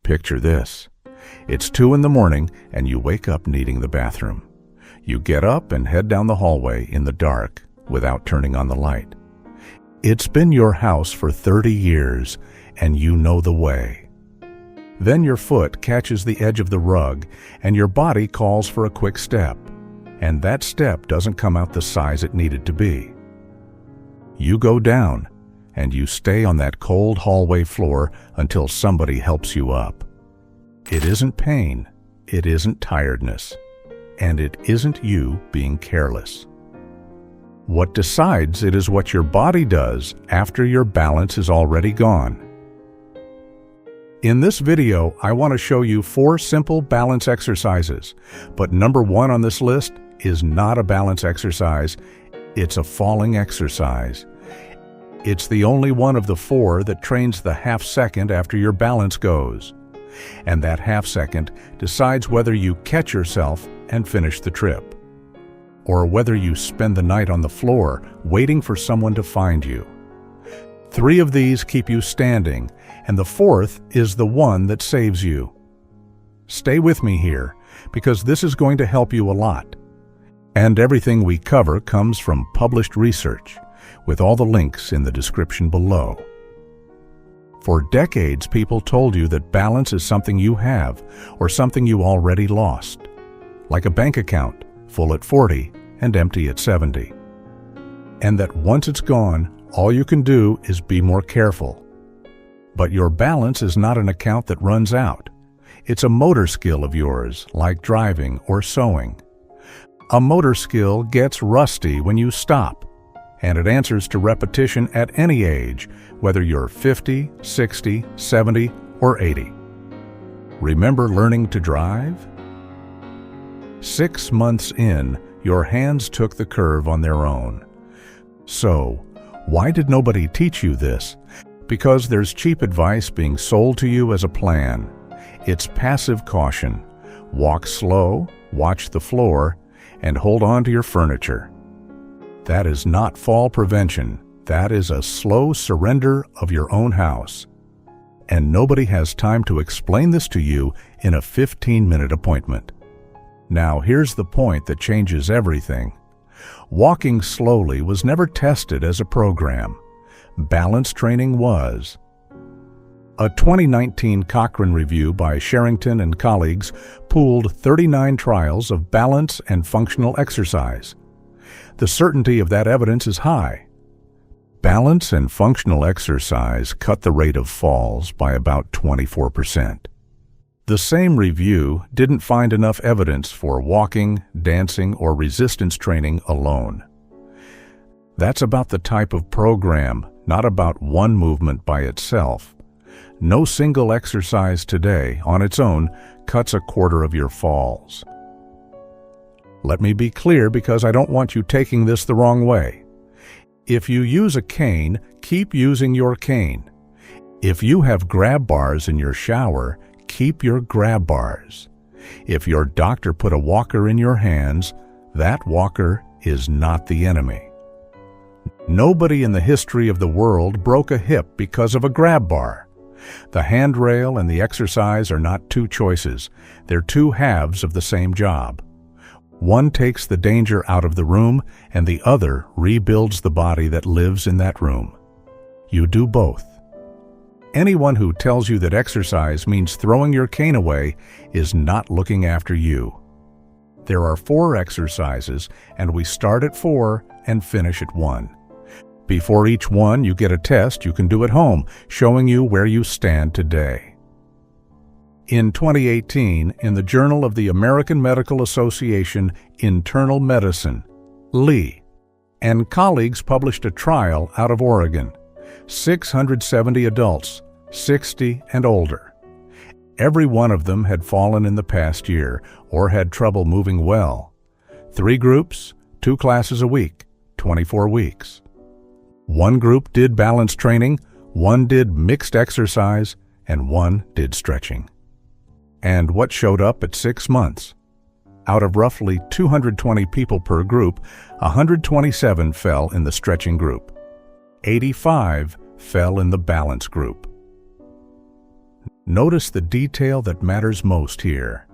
Picture this. It's 2 in the morning and you wake up needing the bathroom. You get up and head down the hallway in the dark without turning on the light. It's been your house for 30 years and you know the way. Then your foot catches the edge of the rug and your body calls for a quick step, and that step doesn't come out the size it needed to be. You go down and you stay on that cold hallway floor until somebody helps you up. It isn't pain, it isn't tiredness, and it isn't you being careless. What decides it is what your body does after your balance is already gone. In this video, I want to show you 4 simple balance exercises, but number 1 on this list is not a balance exercise, it's a falling exercise. It's the only one of the 4 that trains the half second after your balance goes. And that half second decides whether you catch yourself and finish the trip, or whether you spend the night on the floor waiting for someone to find you. 3 of these keep you standing, and the 4th is the one that saves you. Stay with me here, because this is going to help you a lot. And everything we cover comes from published research, with all the links in the description below. For decades, people told you that balance is something you have, or something you already lost, like a bank account, full at 40 and empty at 70. And that once it's gone, all you can do is be more careful. But your balance is not an account that runs out. It's a motor skill of yours, like driving or sewing. A motor skill gets rusty when you stop, and it answers to repetition at any age, whether you're 50, 60, 70, or 80. Remember learning to drive? 6 months in, your hands took the curve on their own. So, why did nobody teach you this? Because there's cheap advice being sold to you as a plan. It's passive caution. Walk slow, watch the floor, and hold on to your furniture. That is not fall prevention. That is a slow surrender of your own house. And nobody has time to explain this to you in a 15-minute appointment. Now here's the point that changes everything. Walking slowly was never tested as a program. Balance training was. A 2019 Cochrane review by Sherrington and colleagues pooled 39 trials of balance and functional exercise. The certainty of that evidence is high. Balance and functional exercise cut the rate of falls by about 24%. The same review didn't find enough evidence for walking, dancing, or resistance training alone. That's about the type of program, not about one movement by itself. No single exercise today, on its own, cuts a quarter of your falls. Let me be clear, because I don't want you taking this the wrong way. If you use a cane, keep using your cane. If you have grab bars in your shower, keep your grab bars. If your doctor put a walker in your hands, that walker is not the enemy. Nobody in the history of the world broke a hip because of a grab bar. The handrail and the exercise are not 2 choices. They're 2 halves of the same job. One takes the danger out of the room, and the other rebuilds the body that lives in that room. You do both. Anyone who tells you that exercise means throwing your cane away is not looking after you. There are 4 exercises, and we start at 4 and finish at 1. Before each one, you get a test you can do at home, showing you where you stand today. In 2018, in the Journal of the American Medical Association Internal Medicine, Lee and colleagues published a trial out of Oregon. 670 adults, 60 and older. Every one of them had fallen in the past year or had trouble moving well. 3 groups, 2 classes a week, 24 weeks. 1 group did balance training, 1 did mixed exercise, and 1 did stretching. And what showed up at 6 months? Out of roughly 220 people per group, 127 fell in the stretching group. 85 fell in the balance group. Notice the detail that matters most here.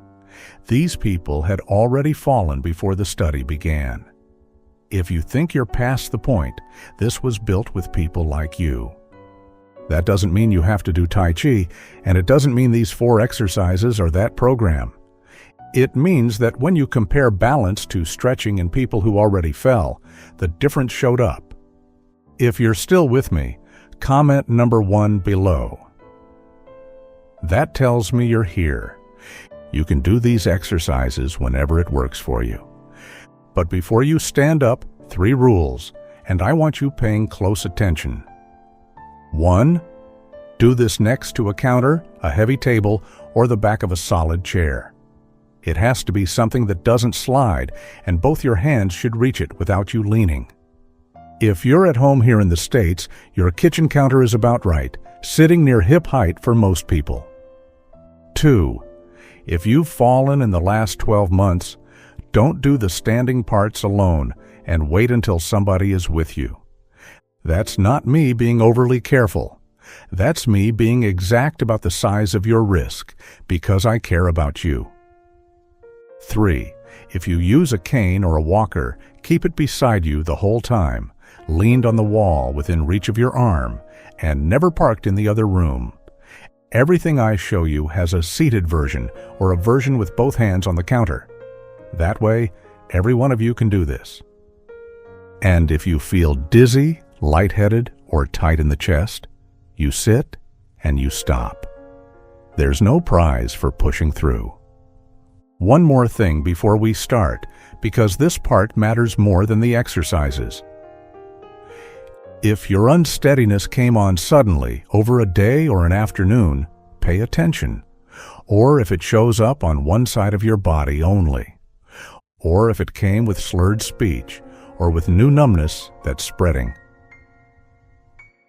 These people had already fallen before the study began. If you think you're past the point, this was built with people like you. That doesn't mean you have to do Tai Chi, and it doesn't mean these 4 exercises are that program. It means that when you compare balance to stretching in people who already fell, the difference showed up. If you're still with me, comment number 1 below. That tells me you're here. You can do these exercises whenever it works for you. But before you stand up, 3 rules, and I want you paying close attention. 1. Do this next to a counter, a heavy table, or the back of a solid chair. It has to be something that doesn't slide, and both your hands should reach it without you leaning. If you're at home here in the States, your kitchen counter is about right, sitting near hip height for most people. 2. If you've fallen in the last 12 months, don't do the standing parts alone and wait until somebody is with you. That's not me being overly careful. That's me being exact about the size of your risk, because I care about you. 3. If you use a cane or a walker, keep it beside you the whole time, leaned on the wall within reach of your arm, and never parked in the other room. Everything I show you has a seated version or a version with both hands on the counter. That way, every one of you can do this. And if you feel dizzy, lightheaded, or tight in the chest, you sit and you stop. There's no prize for pushing through. One more thing before we start, because this part matters more than the exercises. If your unsteadiness came on suddenly over a day or an afternoon, pay attention. Or if it shows up on one side of your body only. Or if it came with slurred speech, or with new numbness that's spreading.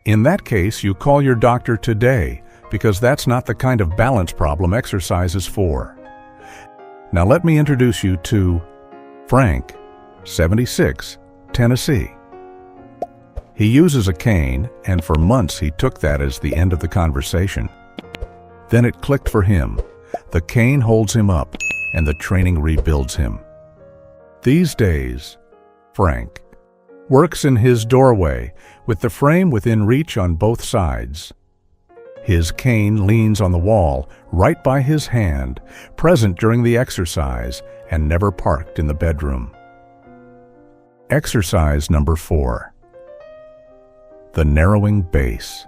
In that case, you call your doctor today, because that's not the kind of balance problem exercise is for. Now let me introduce you to Frank, 76, Tennessee. He uses a cane, and for months he took that as the end of the conversation. Then it clicked for him. The cane holds him up, and the training rebuilds him. These days, Frank works in his doorway with the frame within reach on both sides. His cane leans on the wall right by his hand, present during the exercise and never parked in the bedroom. Exercise number 4. The narrowing base.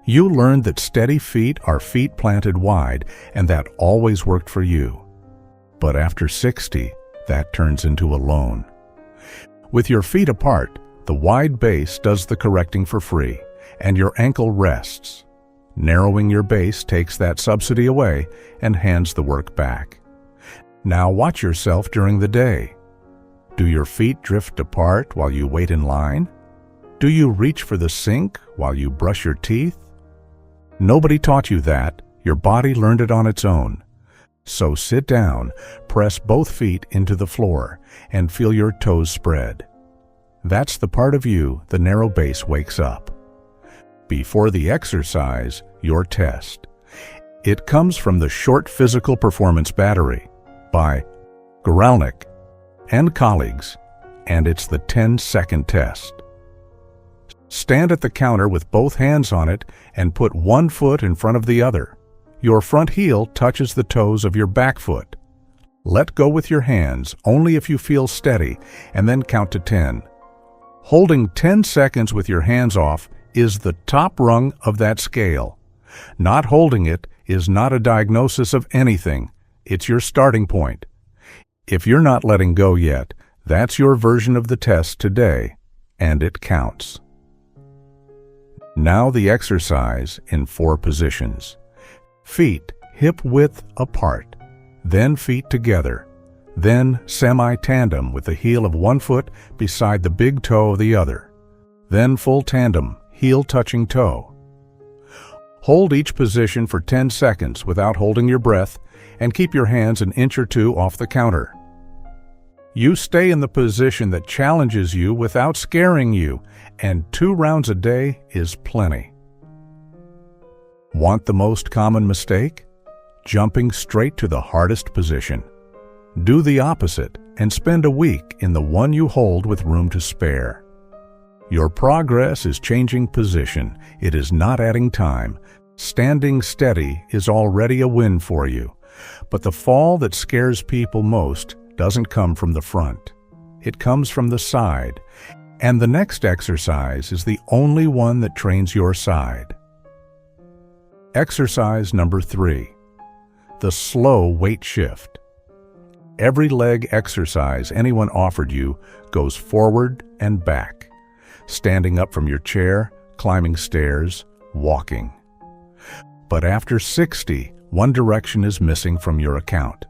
You learned that steady feet are feet planted wide, and that always worked for you. But after 60, that turns into alone. With your feet apart, the wide base does the correcting for free, and your ankle rests. Narrowing your base takes that subsidy away and hands the work back. Now watch yourself during the day. Do your feet drift apart while you wait in line? Do you reach for the sink while you brush your teeth? Nobody taught you that. Your body learned it on its own. So sit down, press both feet into the floor, and feel your toes spread. That's the part of you the narrow base wakes up. Before the exercise, your test. It comes from the Short Physical Performance Battery by Guralnick and colleagues, and it's the 10-second test. Stand at the counter with both hands on it and put one foot in front of the other. Your front heel touches the toes of your back foot. Let go with your hands only if you feel steady, and then count to 10. Holding 10 seconds with your hands off is the top rung of that scale. Not holding it is not a diagnosis of anything. It's your starting point. If you're not letting go yet, that's your version of the test today, and it counts. Now the exercise in 4 positions. Feet hip-width apart, then feet together, then semi-tandem with the heel of one foot beside the big toe of the other, then full tandem, heel touching toe. Hold each position for 10 seconds without holding your breath, and keep your hands an inch or 2 off the counter. You stay in the position that challenges you without scaring you, and 2 rounds a day is plenty. Want the most common mistake? Jumping straight to the hardest position. Do the opposite and spend a week in the one you hold with room to spare. Your progress is changing position. It is not adding time. Standing steady is already a win for you. But the fall that scares people most doesn't come from the front. It comes from the side. And the next exercise is the only one that trains your side. Exercise number 3. The slow weight shift. Every leg exercise anyone offered you goes forward and back, standing up from your chair, climbing stairs, walking. But after 60, one direction is missing from your account,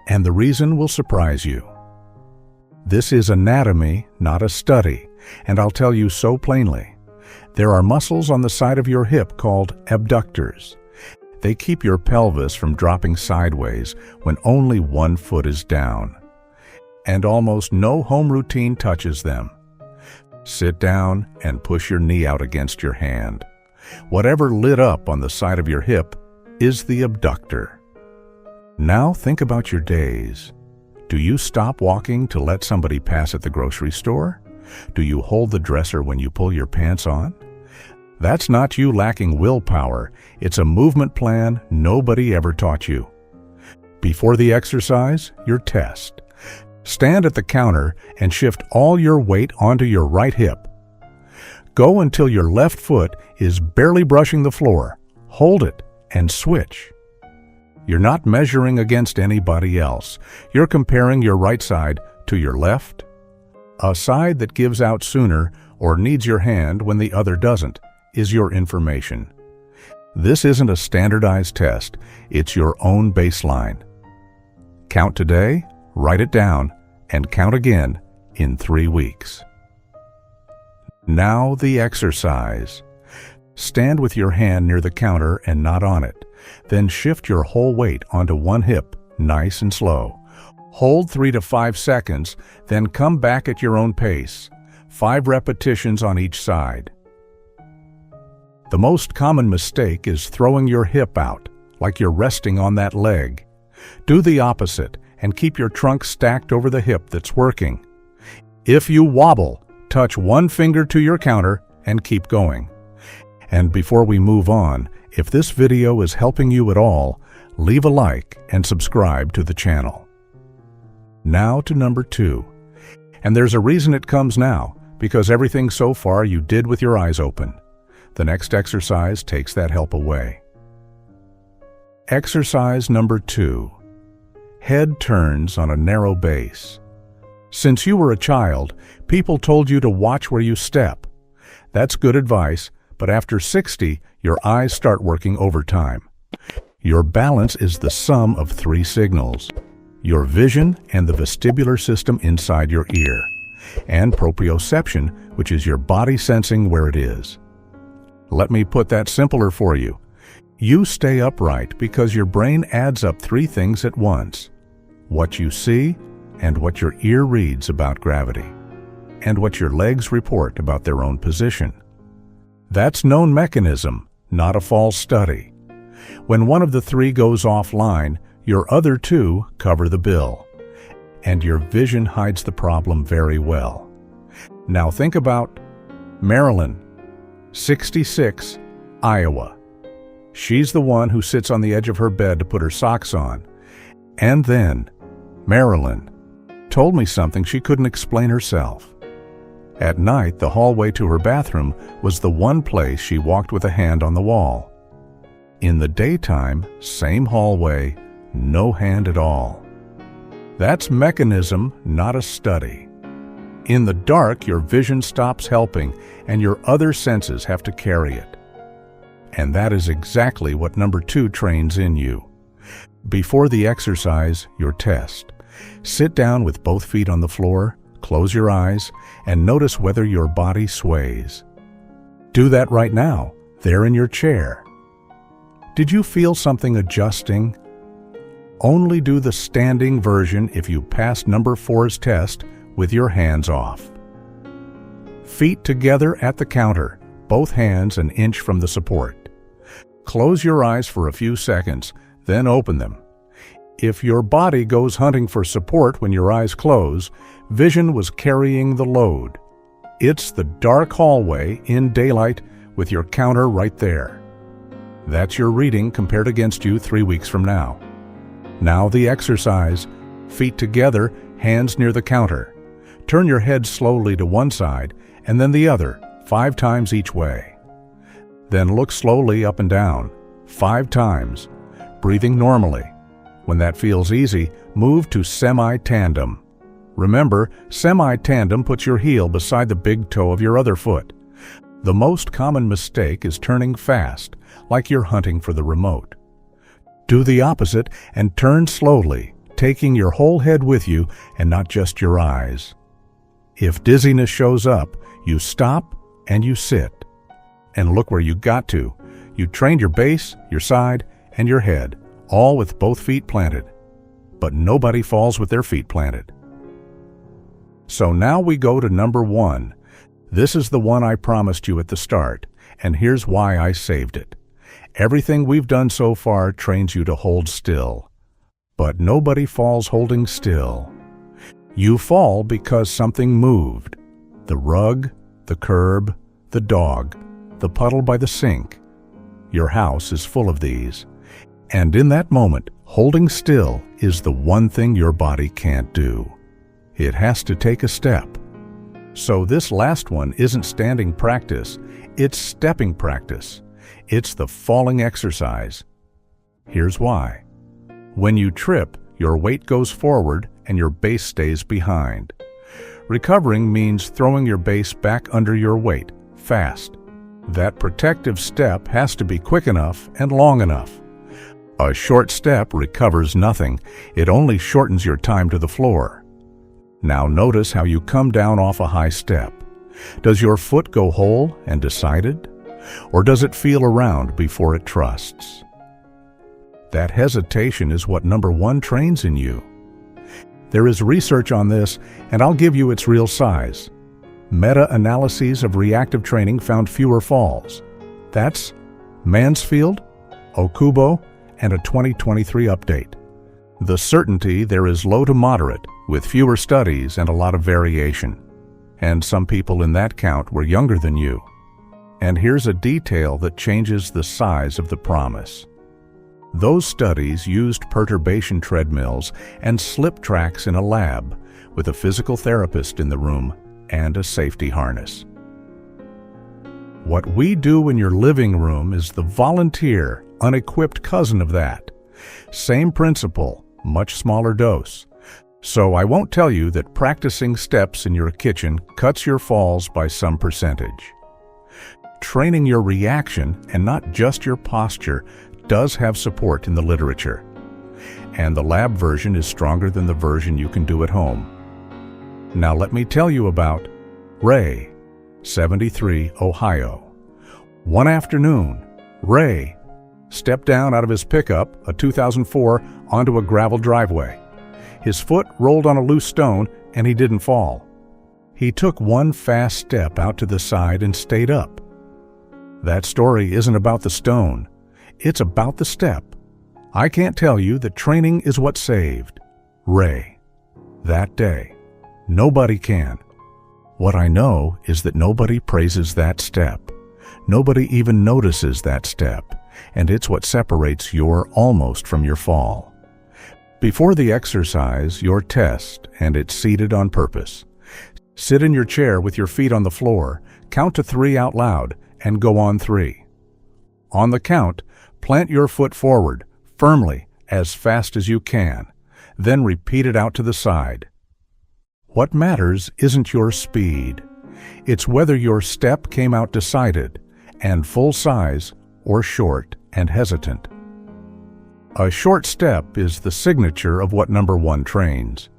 and the reason will surprise you. This is anatomy, not a study, and I'll tell you so plainly. There are muscles on the side of your hip called abductors. They keep your pelvis from dropping sideways when only one foot is down. And almost no home routine touches them. Sit down and push your knee out against your hand. Whatever lit up on the side of your hip is the abductor. Now think about your days. Do you stop walking to let somebody pass at the grocery store? Do you hold the dresser when you pull your pants on? That's not you lacking willpower. It's a movement plan nobody ever taught you. Before the exercise, your test. Stand at the counter and shift all your weight onto your right hip. Go until your left foot is barely brushing the floor. Hold it and switch. You're not measuring against anybody else. You're comparing your right side to your left, a side that gives out sooner or needs your hand when the other doesn't is your information. This isn't a standardized test. It's your own baseline. Count today, write it down, and count again in 3 weeks. Now the exercise. Stand with your hand near the counter and not on it. Then shift your whole weight onto one hip, nice and slow. Hold 3 to 5 seconds, then come back at your own pace. 5 repetitions on each side. The most common mistake is throwing your hip out, like you're resting on that leg. Do the opposite and keep your trunk stacked over the hip that's working. If you wobble, touch one finger to your counter and keep going. And before we move on, if this video is helping you at all, leave a like and subscribe to the channel. Now to number 2. And there's a reason it comes now, because everything so far you did with your eyes open. The next exercise takes that help away. Exercise number 2. Head turns on a narrow base. Since you were a child, people told you to watch where you step. That's good advice, but after 60, your eyes start working overtime. Your balance is the sum of 3 signals: your vision and the vestibular system inside your ear, and proprioception, which is your body sensing where it is. Let me put that simpler for you. You stay upright because your brain adds up 3 things at once: what you see, and what your ear reads about gravity, and what your legs report about their own position. That's known mechanism, not a false study. When one of the 3 goes offline, your other 2 cover the bill, and your vision hides the problem very well. Now think about Marilyn, 66, Iowa. She's the one who sits on the edge of her bed to put her socks on. And then, Marilyn told me something she couldn't explain herself. At night, the hallway to her bathroom was the one place she walked with a hand on the wall. In the daytime, same hallway, no hand at all. That's mechanism, not a study. In the dark, your vision stops helping, and your other senses have to carry it. And that is exactly what number 2 trains in you. Before the exercise, your test. Sit down with both feet on the floor, close your eyes, and notice whether your body sways. Do that right now, there in your chair. Did you feel something adjusting? Only do the standing version if you pass number 4's test with your hands off. Feet together at the counter, both hands an inch from the support. Close your eyes for a few seconds, then open them. If your body goes hunting for support when your eyes close, vision was carrying the load. It's the dark hallway in daylight with your counter right there. That's your reading compared against you 3 weeks from now. Now the exercise. Feet together, hands near the counter. Turn your head slowly to one side and then the other, 5 times each way. Then look slowly up and down, 5 times, breathing normally. When that feels easy, move to semi-tandem. Remember, semi-tandem puts your heel beside the big toe of your other foot. The most common mistake is turning fast, like you're hunting for the remote. Do the opposite and turn slowly, taking your whole head with you and not just your eyes. If dizziness shows up, you stop and you sit. And look where you got to. You trained your base, your side, and your head, all with both feet planted. But nobody falls with their feet planted. So now we go to number 1. This is the one I promised you at the start, and here's why I saved it. Everything we've done so far trains you to hold still. But nobody falls holding still. You fall because something moved. The rug, the curb, the dog, the puddle by the sink. Your house is full of these. And in that moment, holding still is the one thing your body can't do. It has to take a step. So this last one isn't standing practice, it's stepping practice. It's the falling exercise. Here's why. When you trip, your weight goes forward and your base stays behind. Recovering means throwing your base back under your weight, fast. That protective step has to be quick enough and long enough. A short step recovers nothing. It only shortens your time to the floor. Now notice how you come down off a high step. Does your foot go whole and decided? Or does it feel around before it trusts? That hesitation is what number 1 trains in you. There is research on this, and I'll give you its real size. Meta-analyses of reactive training found fewer falls. That's Mansfield, Okubo, and a 2023 update. The certainty there is low to moderate, with fewer studies and a lot of variation. And some people in that count were younger than you. And here's a detail that changes the size of the promise. Those studies used perturbation treadmills and slip tracks in a lab, with a physical therapist in the room and a safety harness. What we do in your living room is the volunteer, unequipped cousin of that. Same principle, much smaller dose. So I won't tell you that practicing steps in your kitchen cuts your falls by some percentage. Training your reaction, and not just your posture, does have support in the literature. And the lab version is stronger than the version you can do at home. Now let me tell you about Ray, 73, Ohio. One afternoon, Ray stepped down out of his pickup, a 2004, onto a gravel driveway. His foot rolled on a loose stone and he didn't fall. He took one fast step out to the side and stayed up. That story isn't about the stone. It's about the step. I can't tell you that training is what saved Ray that day. Nobody can. What I know is that nobody praises that step. Nobody even notices that step, and it's what separates your almost from your fall. Before the exercise, your test, and it's seated on purpose. Sit in your chair with your feet on the floor, count to 3 out loud, and go on 3. On the count, plant your foot forward, firmly, as fast as you can, then repeat it out to the side. What matters isn't your speed. It's whether your step came out decided, and full size, or short and hesitant. A short step is the signature of what number 1 trains.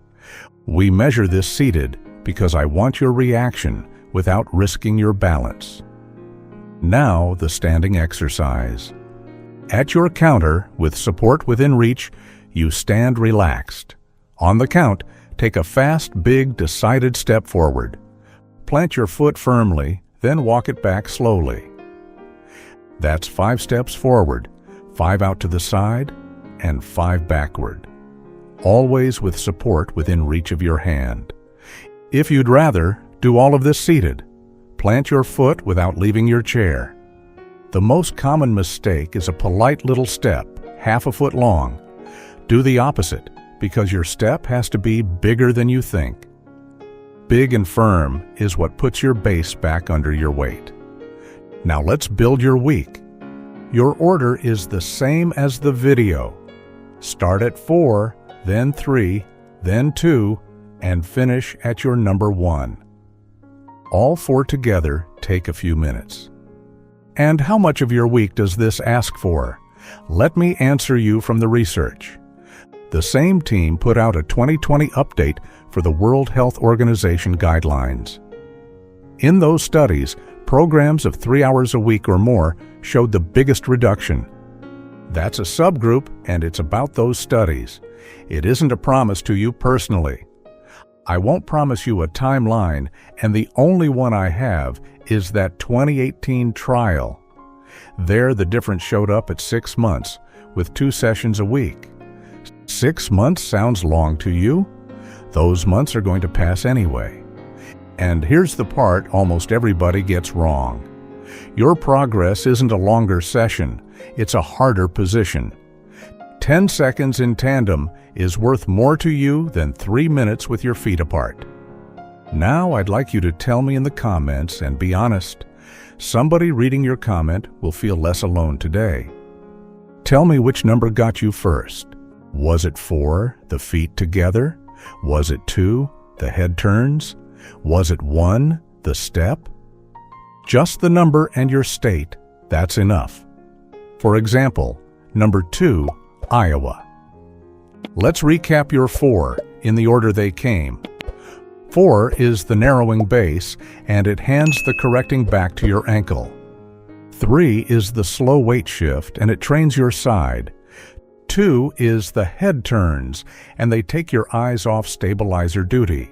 We measure this seated because I want your reaction without risking your balance. Now the standing exercise. At your counter, with support within reach, you stand relaxed. On the count, take a fast, big, decided step forward. Plant your foot firmly, then walk it back slowly. That's 5 steps forward, 5 out to the side, and 5 backward, always with support within reach of your hand. If you'd rather, do all of this seated. Plant your foot without leaving your chair. The most common mistake is a polite little step, half a foot long. Do the opposite, because your step has to be bigger than you think. Big and firm is what puts your base back under your weight. Now let's build your week. Your order is the same as the video. Start at 4, then 3, then 2, and finish at your number 1. All 4 together take a few minutes. And how much of your week does this ask for? Let me answer you from the research. The same team put out a 2020 update for the World Health Organization guidelines. In those studies, programs of 3 hours a week or more showed the biggest reduction. That's a subgroup, and it's about those studies. It isn't a promise to you personally. I won't promise you a timeline, and the only one I have is that 2018 trial. There, the difference showed up at 6 months, with 2 sessions a week. 6 months sounds long to you? Those months are going to pass anyway. And here's the part almost everybody gets wrong. Your progress isn't a longer session, it's a harder position. 10 seconds in tandem is worth more to you than 3 minutes with your feet apart. Now I'd like you to tell me in the comments and be honest. Somebody reading your comment will feel less alone today. Tell me which number got you first. Was it 4, the feet together? Was it 2, the head turns? Was it 1, the step? Just the number and your state, that's enough. For example, number 2, Iowa. Let's recap your 4 in the order they came. 4 is the narrowing base, and it hands the correcting back to your ankle. 3 is the slow weight shift, and it trains your side. 2 is the head turns, and they take your eyes off stabilizer duty.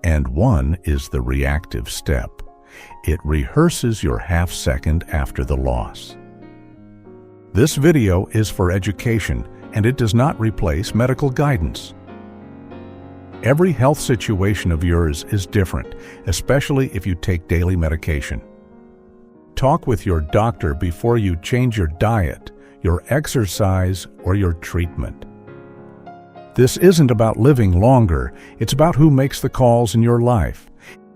And 1 is the reactive step. It rehearses your half second after the loss. This video is for education, and it does not replace medical guidance. Every health situation of yours is different, especially if you take daily medication. Talk with your doctor before you change your diet, your exercise, or your treatment. This isn't about living longer, it's about who makes the calls in your life.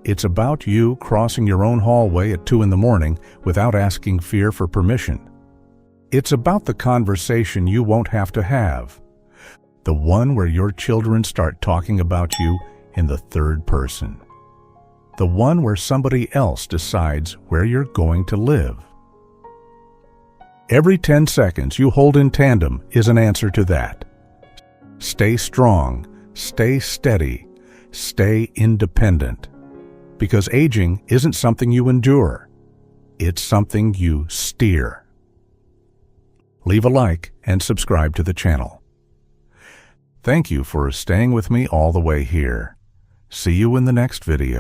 It's about you crossing your own hallway at 2 in the morning without asking fear for permission. It's about the conversation you won't have to have. The one where your children start talking about you in the third person. The one where somebody else decides where you're going to live. Every 10 seconds you hold in tandem is an answer to that. Stay strong, stay steady, stay independent. Because aging isn't something you endure, it's something you steer. Leave a like and subscribe to the channel. Thank you for staying with me all the way here. See you in the next video.